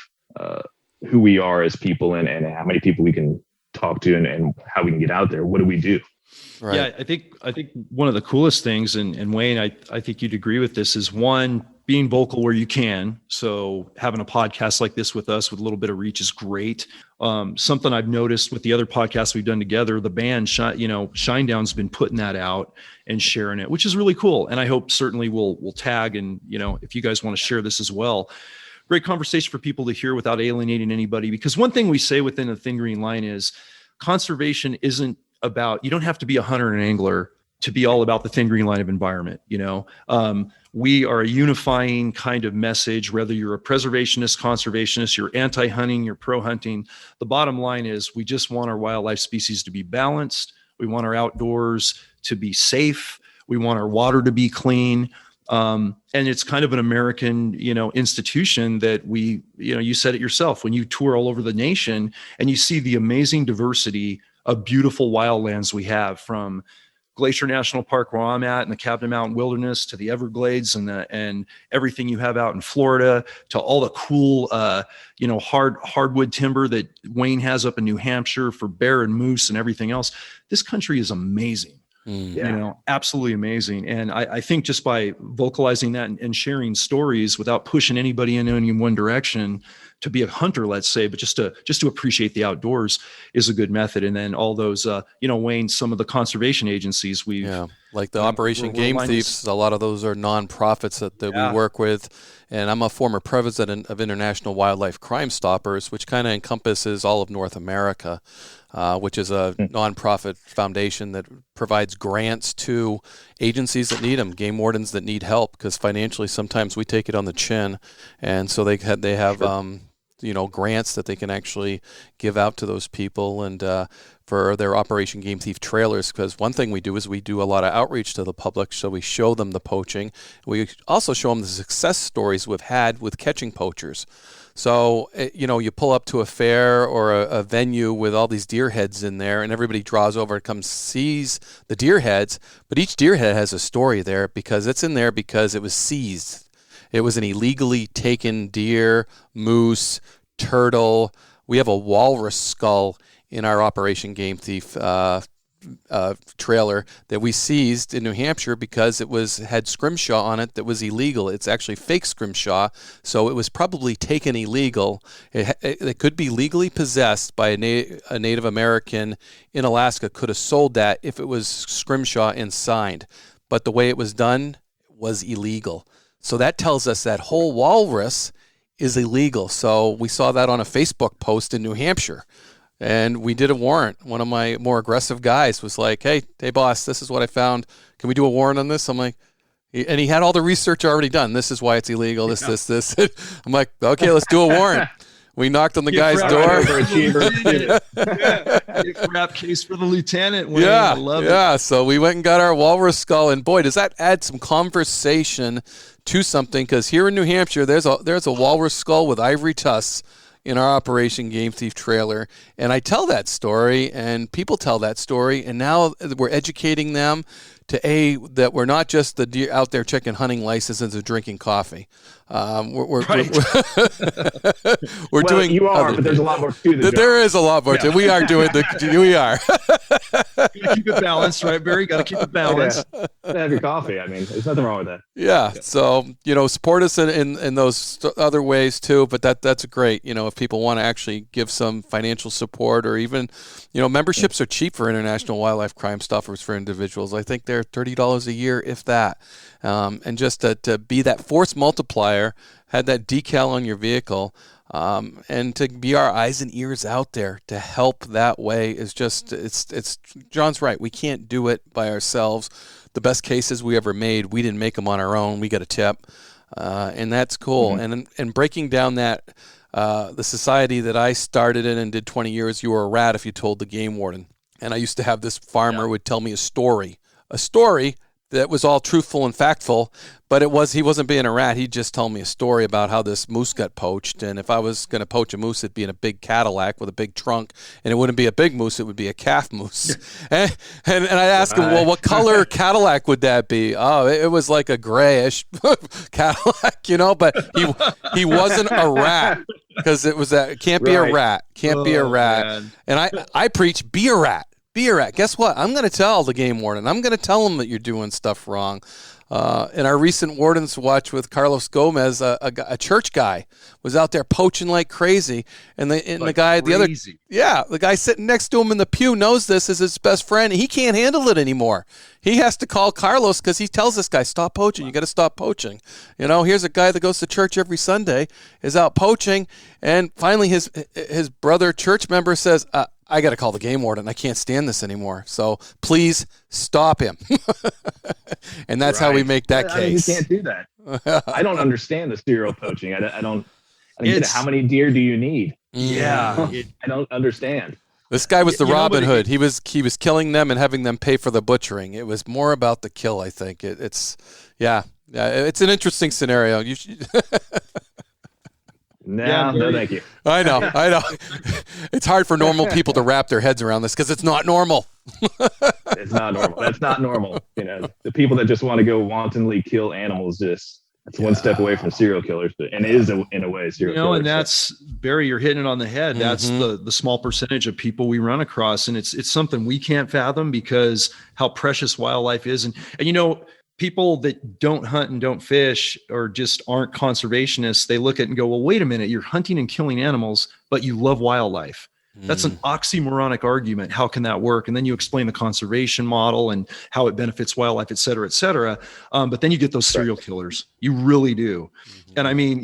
who we are as people and how many people we can talk to and how we can get out there? What do we do? Right. Yeah, I think one of the coolest things, and Wayne, I think you'd agree with this, is one, being vocal where you can. So having a podcast like this with us with a little bit of reach is great. Something I've noticed with the other podcasts we've done together, the band, Shinedown's been putting that out and sharing it, which is really cool. And I hope certainly we'll tag, and if you guys want to share this as well. Great conversation for people to hear without alienating anybody. Because one thing we say within the Thin Green Line is conservation isn't about, you don't have to be a hunter and angler to be all about the Thin Green Line of environment. We are a unifying kind of message, whether you're a preservationist, conservationist, you're anti-hunting, you're pro-hunting. The bottom line is we just want our wildlife species to be balanced. We want our outdoors to be safe. We want our water to be clean. And it's kind of an American, institution that we, you said it yourself, when you tour all over the nation and you see the amazing diversity of beautiful wildlands we have, from Glacier National Park, where I'm at, in the Cabinet Mountain Wilderness, to the Everglades and everything you have out in Florida, to all the cool, hardwood timber that Wayne has up in New Hampshire for bear and moose and everything else. This country is amazing. Absolutely amazing. And I think just by vocalizing that and sharing stories without pushing anybody in any one direction to be a hunter, let's say, but just to appreciate the outdoors is a good method. And then all those, Wayne, some of the conservation agencies like the Operation Game Thieves, a lot of those are nonprofits that we work with. And I'm a former president of International Wildlife Crime Stoppers, which kind of encompasses all of North America, which is a nonprofit foundation that provides grants to agencies that need them, game wardens that need help, because financially sometimes we take it on the chin. And so they have grants that they can actually give out to those people, and for their Operation Game Thief trailers, because one thing we do is we do a lot of outreach to the public, so we show them the poaching. We also show them the success stories we've had with catching poachers. So, you pull up to a fair or a venue with all these deer heads in there, and everybody draws over and comes sees the deer heads, but each deer head has a story there, because it's in there because it was seized. It was an illegally taken deer, moose, turtle. We have a walrus skull in our Operation Game Thief trailer that we seized in New Hampshire because it had scrimshaw on it that was illegal. It's actually fake scrimshaw, so it was probably taken illegal. It could be legally possessed by a Native American in Alaska, could have sold that if it was scrimshaw and signed. But the way it was done was illegal. So that tells us that whole walrus is illegal. So we saw that on a Facebook post in New Hampshire. And we did a warrant. One of my more aggressive guys was like, hey, boss, this is what I found. Can we do a warrant on this? I'm like, and he had all the research already done. This is why it's illegal, this. I'm like, okay, let's do a warrant. We knocked on the guy's door. Rap case for the lieutenant. Wayne. Yeah, I love it. Yeah, so we went and got our walrus skull, and boy, does that add some conversation to something, because here in New Hampshire, there's a walrus skull with ivory tusks in our Operation Game Thief trailer. And I tell that story, and people tell that story, and now we're educating them that we're not just the deer out there checking hunting licenses and drinking coffee. We're doing. You are, but there's a lot more to the There is a lot more to. We are doing we are. Gotta keep it balanced, right, Barry? Got to keep it balanced. Have your coffee. I mean, there's nothing wrong with that. Yeah. So support us in those other ways too. But that's great. If people want to actually give some financial support, or even memberships are cheap for International Wildlife Crime Stoppers for individuals. I think they're $30 a year, if that. And just to be that force multiplier, had that decal on your vehicle, and to be our eyes and ears out there to help that way is just, it's John's right. We can't do it by ourselves. The best cases we ever made, we didn't make them on our own. We got a tip, and that's cool. Mm-hmm. And breaking down that, the society that I started in and did 20 years, you were a rat if you told the game warden. And I used to have this farmer would tell me a story that was all truthful and factful, but he wasn't being a rat. He'd just tell me a story about how this moose got poached, and if I was going to poach a moose, it'd be in a big Cadillac with a big trunk, and it wouldn't be a big moose, it would be a calf moose. and I'd ask him, well, what color Cadillac would that be? Oh, it was like a grayish Cadillac, but he wasn't a rat, because it was that can't be a rat, be a rat. Man. And I preach, be a rat. Be a rat. Guess what? I'm going to tell the game warden. I'm going to tell him that you're doing stuff wrong. In our recent Warden's Watch with Carlos Gomez, a church guy was out there poaching like crazy, and the guy sitting next to him in the pew knows this is his best friend. He can't handle it anymore. He has to call Carlos because he tells this guy, "Stop poaching. You got to stop poaching." Here's a guy that goes to church every Sunday, is out poaching, and finally his brother church member says, I got to call the game warden. I can't stand this anymore. So please stop him. And that's how we make that case. You can't do that. I don't understand the serial poaching. I don't get it. How many deer do you need? Yeah. I don't understand. This guy was the Robin Hood. He was killing them and having them pay for the butchering. It was more about the kill, I think. Yeah, it's an interesting scenario. You should. No, thank you. I know. It's hard for normal people to wrap their heads around this because it's not normal. It's not normal. That's not normal. The people that just want to go wantonly kill animals, it's one step away from serial killers, and it is in a way serial killers. And that's, Barry, you're hitting it on the head. That's the small percentage of people we run across, and it's something we can't fathom because how precious wildlife is, and people that don't hunt and don't fish or just aren't conservationists, they look at it and go, well, wait a minute, you're hunting and killing animals, but you love wildlife. That's an oxymoronic argument. How can that work? And then you explain the conservation model and how it benefits wildlife, et cetera, et cetera. But then you get those serial killers. You really do. And I mean,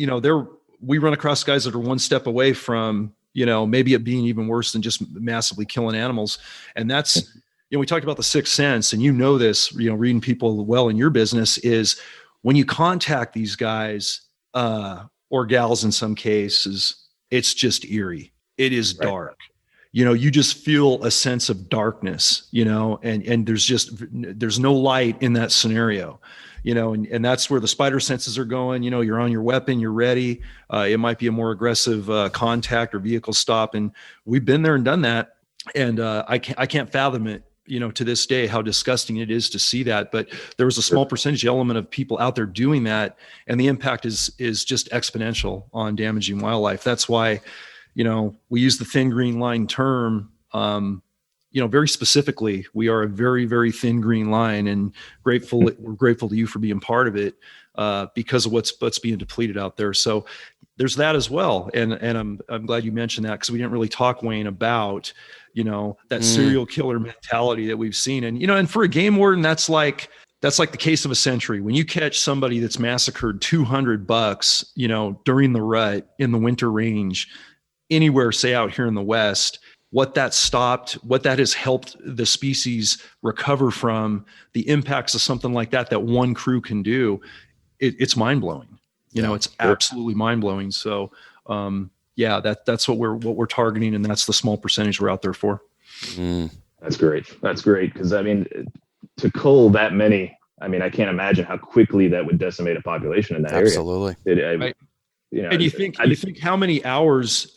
we run across guys that are one step away from, maybe it being even worse than just massively killing animals. And that's, we talked about the sixth sense, and this, reading people well in your business, is when you contact these guys or gals in some cases, it's just eerie. It is dark. You just feel a sense of darkness, and there's no light in that scenario, and that's where the spider senses are going. You're on your weapon, you're ready. It might be a more aggressive contact or vehicle stop. And we've been there and done that. And I can't fathom it, to this day, how disgusting it is to see that. But there was a small percentage element of people out there doing that. And the impact is just exponential on damaging wildlife. That's why, we use the thin green line term, very specifically. We are a very, very thin green line, and we're grateful to you for being part of it because of what's being depleted out there. So there's that as well. And I'm glad you mentioned that, because we didn't really talk, Wayne, about, that serial killer mentality that we've seen. And, and for a game warden, that's like the case of a century. When you catch somebody that's massacred 200 bucks, during the rut in the winter range, anywhere, say out here in the West, what that has helped the species recover from, the impacts of something like that one crew can do, it's mind blowing. It's absolutely mind blowing. So, that's what we're targeting, and that's the small percentage we're out there for. That's great. Because I mean, to cull that many, I can't imagine how quickly that would decimate a population in that area. Absolutely. Right. And you think how many hours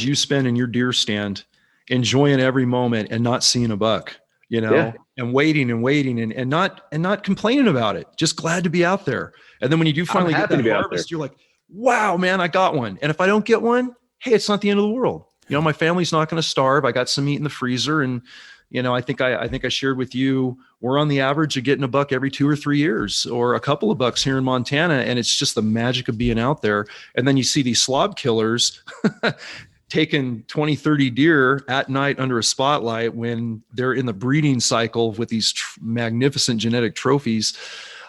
you spend in your deer stand enjoying every moment and not seeing a buck, and waiting and not complaining about it, just glad to be out there. And then when you do finally get that harvest, you're like, wow, man, I got one. And if I don't get one, hey, it's not the end of the world. My family's not going to starve. I got some meat in the freezer. And, I think I shared with you, we're on the average of getting a buck every 2 or 3 years, or a couple of bucks here in Montana. And it's just the magic of being out there. And then you see these slob killers taking 20, 30 deer at night under a spotlight when they're in the breeding cycle with these magnificent genetic trophies.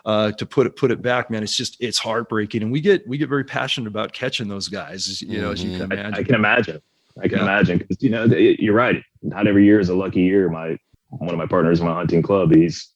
To put it back, man, it's heartbreaking. And we get very passionate about catching those guys, as you can imagine. I can imagine. Because, you're right. Not every year is a lucky year. One of my partners in my hunting club, he's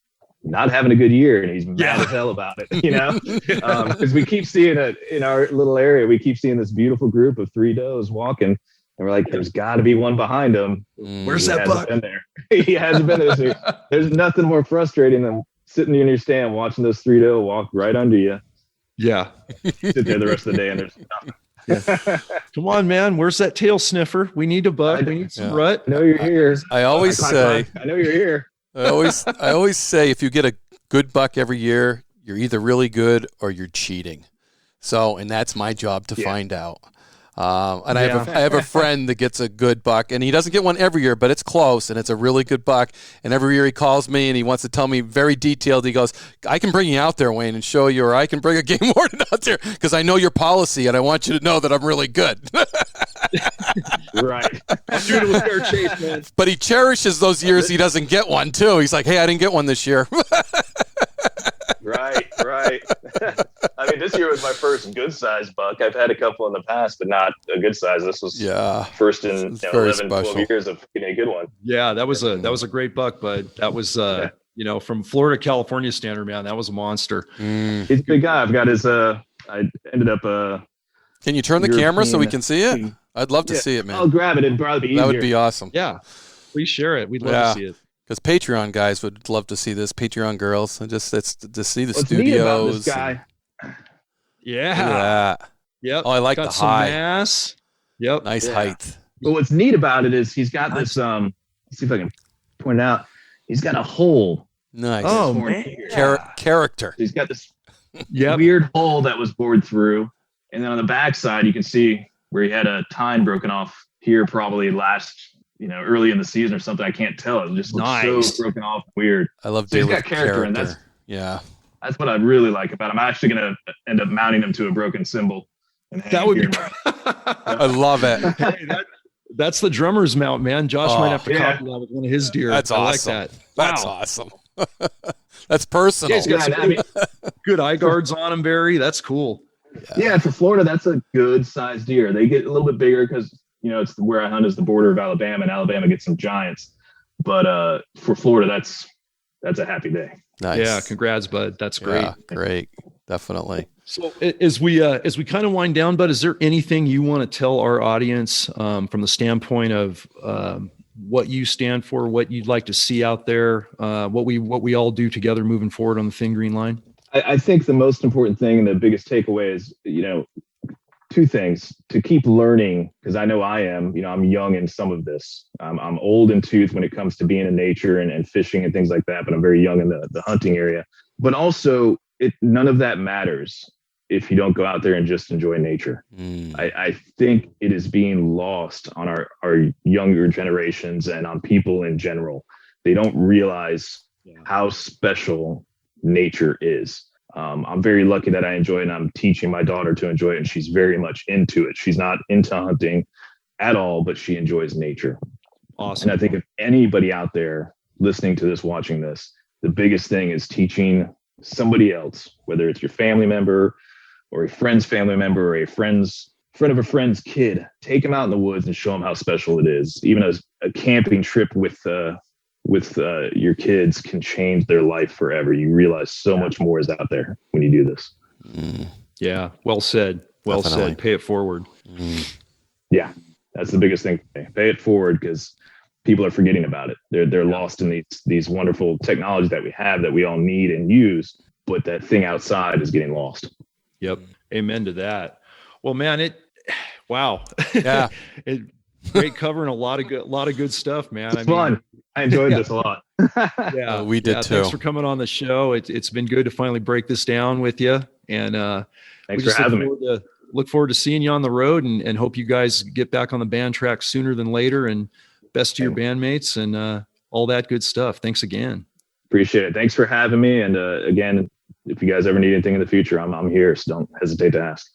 not having a good year, and he's mad as hell about it, because we keep seeing it in our little area. We keep seeing this beautiful group of 3 does walking, and we're like, there's got to be one behind him. Where's that buck? Been there. He hasn't been there. There's nothing more frustrating than sitting in your stand watching those 3 doe walk right under you. Yeah. Sit there the rest of the day, and there's nothing. Come on, man. Where's that tail sniffer? We need a buck. We need some rut. I know you're here. I always say, I know you're here. I always say, if you get a good buck every year, you're either really good or you're cheating. So, and that's my job to find out. And I have a friend that gets a good buck, and he doesn't get one every year, but it's close, and it's a really good buck. And every year he calls me and he wants to tell me very detailed. He goes, I can bring you out there, Wayne, and show you, or I can bring a game warden out there because I know your policy and I want you to know that I'm really good. Right. I'm doing it with fair chase, man. But he cherishes those years he doesn't get one too. He's like, hey, I didn't get one this year. Right. I mean, this year was my first good size buck. I've had a couple in the past, but not a good size. This was first in 11, 12 years of getting a good one. Yeah, that was a great buck, bud. That was from Florida, California standard, man. That was a monster. He's a big guy. I've got his I ended up Can you turn the camera so we can see it? I'd love to see it, man. I'll grab it. It'd probably be easier. That would be awesome. Yeah. Please share it. We'd love to see it. Because Patreon guys would love to see this. Patreon girls, and just it's to see the What's studios. neat about this guy? Yeah. Yep. Oh, I like got the some high. mass. Yep. Nice height. But what's neat about it is he's got this. Let's see if I can point it out. He's got a hole. Nice. Oh man. Character. He's got this Yep. weird hole that was bored through, and then on the back side you can see where he had a tine broken off here, probably early in the season or something. I can't tell. It just looks so broken off, weird. I love. So he's got character, and that's what I really like about him. I'm actually going to end up mounting him to a broken cymbal. And that would be. I love it. Hey, that's the drummer's mount, man. Josh might have to copy that with one of his deer. That's awesome. I like that. That's awesome. That's personal. Yeah, he's got some good eye guards on him, Barry. That's cool. Yeah, for Florida, that's a good sized deer. They get a little bit bigger because it's where I hunt is the border of Alabama, and Alabama gets some giants. But for Florida, that's a happy day. Nice. Yeah, congrats, bud. That's great. Yeah, great. Definitely. So as we kind of wind down, bud, is there anything you want to tell our audience from the standpoint of what you stand for, what you'd like to see out there, what we all do together moving forward on the Thin Green Line? I think the most important thing and the biggest takeaway is, two things: to keep learning, because I know I am, I'm young in some of this. I'm old in tooth when it comes to being in nature and fishing and things like that, but I'm very young in the hunting area. But also, none of that matters if you don't go out there and just enjoy nature. I think it is being lost on our younger generations and on people in general. They don't realize how special nature is. I'm very lucky that I enjoy it, and I'm teaching my daughter to enjoy it, and she's very much into it. She's not into hunting at all, but she enjoys nature. Awesome. And I think if anybody out there listening to this, watching this, the biggest thing is teaching somebody else, whether it's your family member or a friend's family member or a friend of a friend's kid. Take them out in the woods and show them how special it is. Even a camping trip with your kids can change their life forever. You realize so much more is out there when you do this. Yeah. Well said. Well said. Pay it forward. Yeah. That's the biggest thing. Pay it forward, because people are forgetting about it. They're lost in these wonderful technologies that we have that we all need and use, but that thing outside is getting lost. Yep. Amen to that. Well, man, wow. Yeah. Great covering a lot of good stuff, man. It's fun. I enjoyed this a lot. Yeah, we did too. Thanks for coming on the show. It's been good to finally break this down with you. And thanks for having me. Look forward to seeing you on the road, and hope you guys get back on the band track sooner than later. And best to your bandmates and all that good stuff. Thanks again. Appreciate it. Thanks for having me. And again, if you guys ever need anything in the future, I'm here. So don't hesitate to ask.